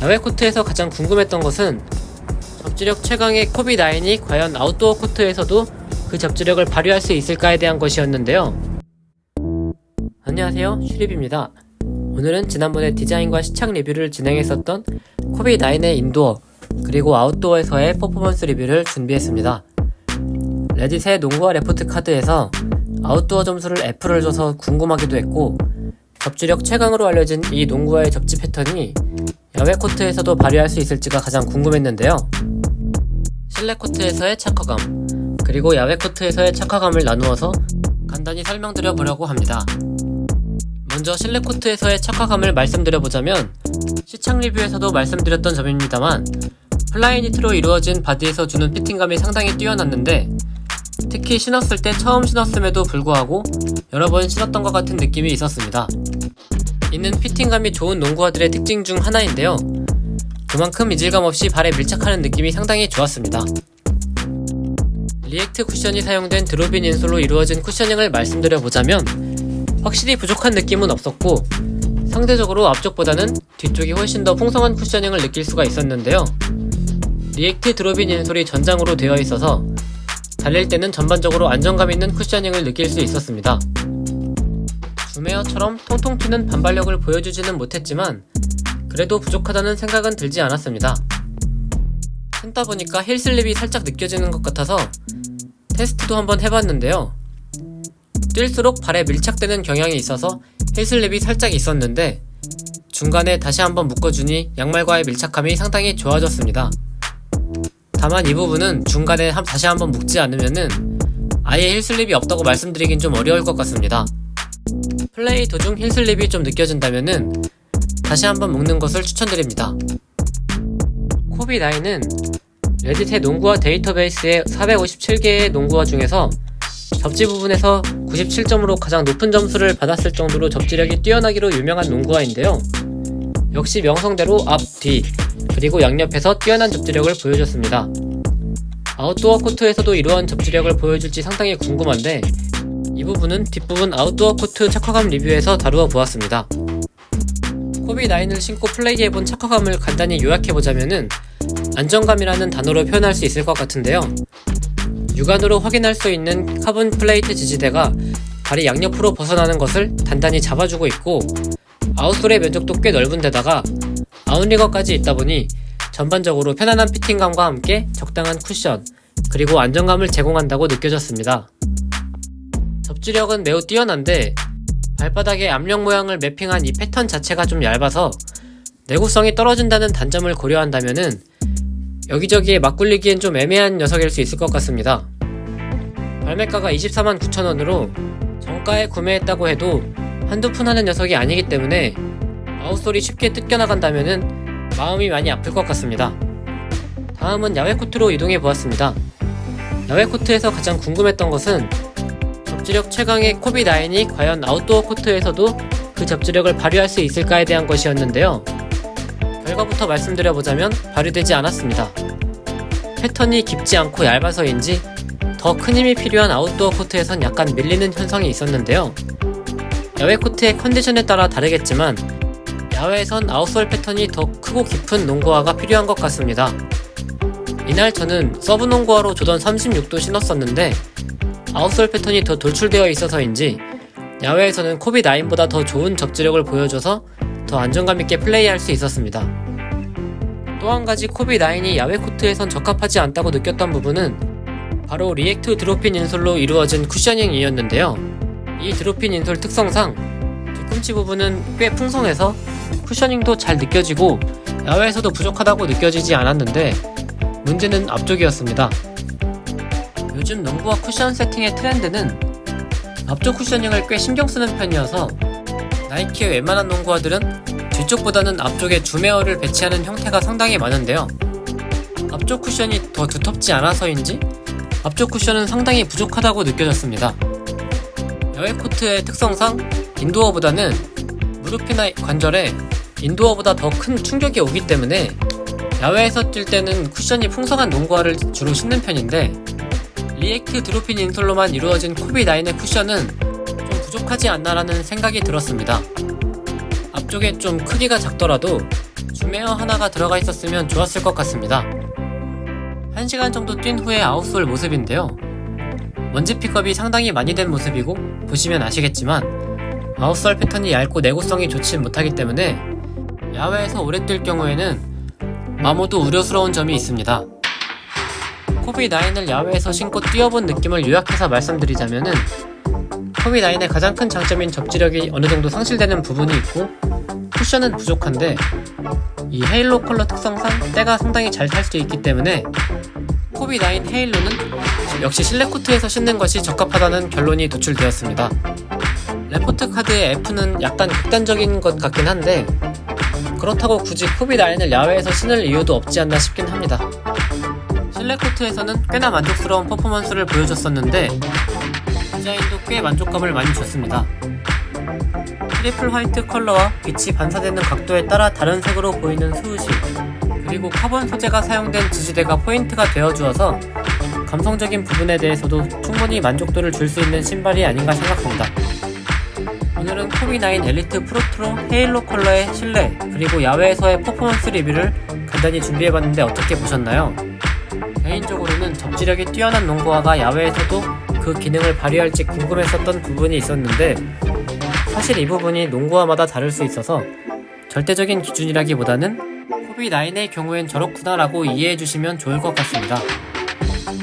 야외 코트에서 가장 궁금했던 것은 접지력 최강의 코비9이 과연 아웃도어 코트에서도 그 접지력을 발휘할 수 있을까에 대한 것이었는데요. 안녕하세요, 슈립입니다. 오늘은 지난번에 디자인과 시착 리뷰를 진행했었던 코비9의 인도어 그리고 아웃도어에서의 퍼포먼스 리뷰를 준비했습니다. 레딧의 농구와 레포트 카드에서 아웃도어 점수를 F를 줘서 궁금하기도 했고, 접지력 최강으로 알려진 이 농구와의 접지 패턴이 야외 코트에서도 발휘할 수 있을지가 가장 궁금했는데요. 실내 코트에서의 착화감 그리고 야외 코트에서의 착화감을 나누어서 간단히 설명드려 보려고 합니다. 먼저 실내 코트에서의 착화감을 말씀드려보자면, 시착 리뷰에서도 말씀드렸던 점입니다만 플라이니트로 이루어진 바디에서 주는 피팅감이 상당히 뛰어났는데, 특히 신었을 때 처음 신었음에도 불구하고 여러 번 신었던 것 같은 느낌이 있었습니다. 이는 피팅감이 좋은 농구화들의 특징 중 하나인데요. 그만큼 이질감 없이 발에 밀착하는 느낌이 상당히 좋았습니다. 리액트 쿠션이 사용된 드롭인 인솔로 이루어진 쿠셔닝을 말씀드려보자면 확실히 부족한 느낌은 없었고, 상대적으로 앞쪽보다는 뒤쪽이 훨씬 더 풍성한 쿠셔닝을 느낄 수가 있었는데요. 리액트 드롭인 인솔이 전장으로 되어 있어서 달릴 때는 전반적으로 안정감 있는 쿠셔닝을 느낄 수 있었습니다. 줌웨어처럼 통통 튀는 반발력을 보여주지는 못했지만 그래도 부족하다는 생각은 들지 않았습니다. 신다 보니까 힐슬립이 살짝 느껴지는 것 같아서 테스트도 한번 해봤는데요. 뛸수록 발에 밀착되는 경향이 있어서 힐슬립이 살짝 있었는데, 중간에 다시 한번 묶어주니 양말과의 밀착감이 상당히 좋아졌습니다. 다만 이 부분은 중간에 다시 한번 묶지 않으면은 아예 힐슬립이 없다고 말씀드리긴 좀 어려울 것 같습니다. 플레이 도중 힐슬립이 좀 느껴진다면은 다시 한번 묶는 것을 추천드립니다. 코비9은 레딧의 농구화 데이터베이스의 457개의 농구화 중에서 접지 부분에서 97점으로 가장 높은 점수를 받았을 정도로 접지력이 뛰어나기로 유명한 농구화인데요. 역시 명성대로 앞, 뒤, 그리고 양옆에서 뛰어난 접지력을 보여줬습니다. 아웃도어 코트에서도 이러한 접지력을 보여줄지 상당히 궁금한데, 이 부분은 뒷부분 아웃도어 코트 착화감 리뷰에서 다루어 보았습니다. 코비9을 신고 플레이해본 착화감을 간단히 요약해보자면은 안정감이라는 단어로 표현할 수 있을 것 같은데요. 육안으로 확인할 수 있는 카본 플레이트 지지대가 발이 양옆으로 벗어나는 것을 단단히 잡아주고 있고, 아웃솔의 면적도 꽤 넓은 데다가 아웃리거까지 있다 보니 전반적으로 편안한 피팅감과 함께 적당한 쿠션 그리고 안정감을 제공한다고 느껴졌습니다. 접지력은 매우 뛰어난데 발바닥의 압력 모양을 매핑한 이 패턴 자체가 좀 얇아서 내구성이 떨어진다는 단점을 고려한다면은 여기저기에 맞굴리기엔 좀 애매한 녀석일 수 있을 것 같습니다. 발매가가 24만 9천원으로 정가에 구매했다고 해도 한두 푼 하는 녀석이 아니기 때문에 아웃솔이 쉽게 뜯겨나간다면은 마음이 많이 아플 것 같습니다. 다음은 야외 코트로 이동해 보았습니다. 야외 코트에서 가장 궁금했던 것은 접지력 최강의 코비9이 과연 아웃도어 코트에서도 그 접지력을 발휘할 수 있을까에 대한 것이었는데요. 결과부터 말씀드려보자면 발휘되지 않았습니다. 패턴이 깊지 않고 얇아서인지 더 큰 힘이 필요한 아웃도어 코트에선 약간 밀리는 현상이 있었는데요. 야외 코트의 컨디션에 따라 다르겠지만 야외에선 아웃솔 패턴이 더 크고 깊은 농구화가 필요한 것 같습니다. 이날 저는 서브 농구화로 조던 36도 신었었는데 아웃솔 패턴이 더 돌출되어 있어서인지 야외에서는 코비9보다 더 좋은 접지력을 보여줘서 더 안정감 있게 플레이할 수 있었습니다. 또 한 가지 코비9이 야외 코트에선 적합하지 않다고 느꼈던 부분은 바로 리액트 드롭인 인솔로 이루어진 쿠셔닝이었는데요. 이 드롭인 인솔 특성상 뒤꿈치 부분은 꽤 풍성해서 쿠셔닝도 잘 느껴지고 야외에서도 부족하다고 느껴지지 않았는데, 문제는 앞쪽이었습니다. 요즘 농구화 쿠션 세팅의 트렌드는 앞쪽 쿠셔닝을 꽤 신경쓰는 편이어서 나이키의 웬만한 농구화들은 뒤쪽보다는 앞쪽에 줌웨어를 배치하는 형태가 상당히 많은데요. 앞쪽 쿠션이 더 두텁지 않아서인지 앞쪽 쿠션은 상당히 부족하다고 느껴졌습니다. 야외 코트의 특성상 인도어보다는 무릎이나 관절에 인도어보다 더 큰 충격이 오기 때문에 야외에서 뛸 때는 쿠션이 풍성한 농구화를 주로 신는 편인데, 리액트 드롭인 인솔로만 이루어진 코비9의 쿠션은 좀 부족하지 않나라는 생각이 들었습니다. 앞쪽에 좀 크기가 작더라도 줌에어 하나가 들어가 있었으면 좋았을 것 같습니다. 1시간 정도 뛴 후의 아웃솔 모습인데요. 먼지 픽업이 상당히 많이 된 모습이고, 보시면 아시겠지만 아웃솔 패턴이 얇고 내구성이 좋지 못하기 때문에 야외에서 오래 뛸 경우에는 마모도 우려스러운 점이 있습니다. 코비9을 야외에서 신고 뛰어본 느낌을 요약해서 말씀드리자면은, 코비9의 가장 큰 장점인 접지력이 어느정도 상실되는 부분이 있고, 쿠션은 부족한데 이 헤일로 컬러 특성상 때가 상당히 잘 탈 수 있기 때문에 코비9 헤일로는 역시 실내 코트에서 신는 것이 적합하다는 결론이 도출되었습니다. 레포트 카드의 F는 약간 극단적인 것 같긴 한데, 그렇다고 굳이 코비9을 야외에서 신을 이유도 없지 않나 싶긴 합니다. 실내 코트에서는 꽤나 만족스러운 퍼포먼스를 보여줬었는데, 디자인도 꽤 만족감을 많이 줬습니다. 트리플 화이트 컬러와 빛이 반사되는 각도에 따라 다른 색으로 보이는 수우실, 그리고 카본 소재가 사용된 지지대가 포인트가 되어주어서 감성적인 부분에 대해서도 충분히 만족도를 줄 수 있는 신발이 아닌가 생각합니다. 오늘은 코비9 엘리트 프로트로 헤일로 컬러의 실내 그리고 야외에서의 퍼포먼스 리뷰를 간단히 준비해봤는데 어떻게 보셨나요? 개인적으로는 접지력이 뛰어난 농구화가 야외에서도 그 기능을 발휘할지 궁금했었던 부분이 있었는데, 사실 이 부분이 농구화마다 다를 수 있어서 절대적인 기준이라기보다는 코비9의 경우엔 저렇구나 라고 이해해주시면 좋을 것 같습니다.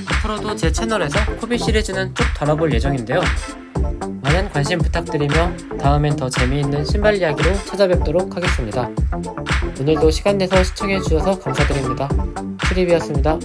앞으로도 제 채널에서 코비 시리즈는 쭉 다뤄볼 예정인데요. 많은 관심 부탁드리며 다음엔 더 재미있는 신발 이야기로 찾아뵙도록 하겠습니다. 오늘도 시간 내서 시청해주셔서 감사드립니다. 트립이었습니다.